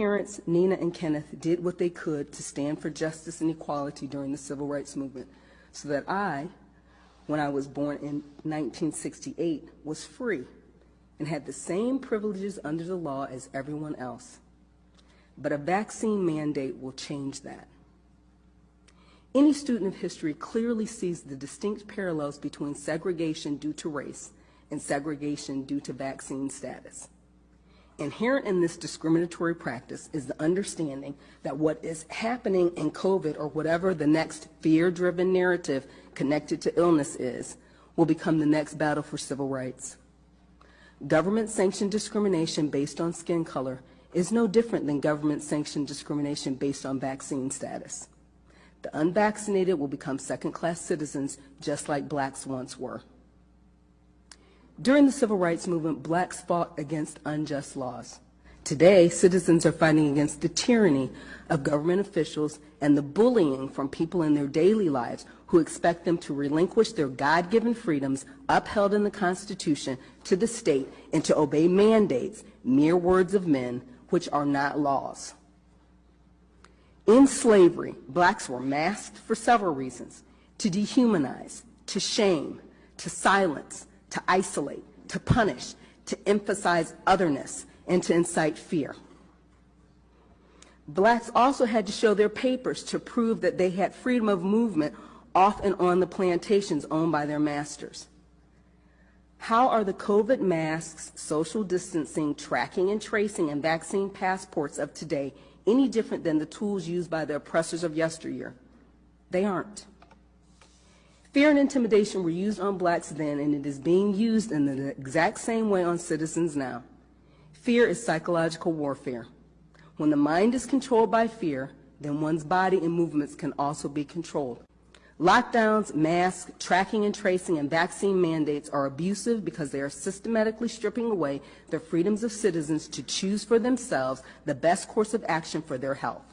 Parents, Nina and Kenneth, did what they could to stand for justice and equality during the civil rights movement so that I, when I was born in 1968, was free and had the same privileges under the law as everyone else. But a vaccine mandate will change that. Any student of history clearly sees the distinct parallels between segregation due to race and segregation due to vaccine status. Inherent in this discriminatory practice is the understanding that what is happening in COVID, or whatever the next fear-driven narrative connected to illness is, will become the next battle for civil rights. Government-sanctioned discrimination based on skin color is no different than government-sanctioned discrimination based on vaccine status. The unvaccinated will become second-class citizens just like blacks once were. During the civil rights movement, blacks fought against unjust laws. Today, citizens are fighting against the tyranny of government officials and the bullying from people in their daily lives who expect them to relinquish their God-given freedoms upheld in the Constitution to the state and to obey mandates, mere words of men, which are not laws. In slavery, blacks were masked for several reasons: to dehumanize, to shame, to silence, to isolate, to punish, to emphasize otherness, and to incite fear. Blacks also had to show their papers to prove that they had freedom of movement off and on the plantations owned by their masters. How are the COVID masks, social distancing, tracking and tracing, and vaccine passports of today any different than the tools used by the oppressors of yesteryear? They aren't. Fear and intimidation were used on blacks then, and it is being used in the exact same way on citizens now. Fear is psychological warfare. When the mind is controlled by fear, then one's body and movements can also be controlled. Lockdowns, masks, tracking and tracing, and vaccine mandates are abusive because they are systematically stripping away the freedoms of citizens to choose for themselves the best course of action for their health.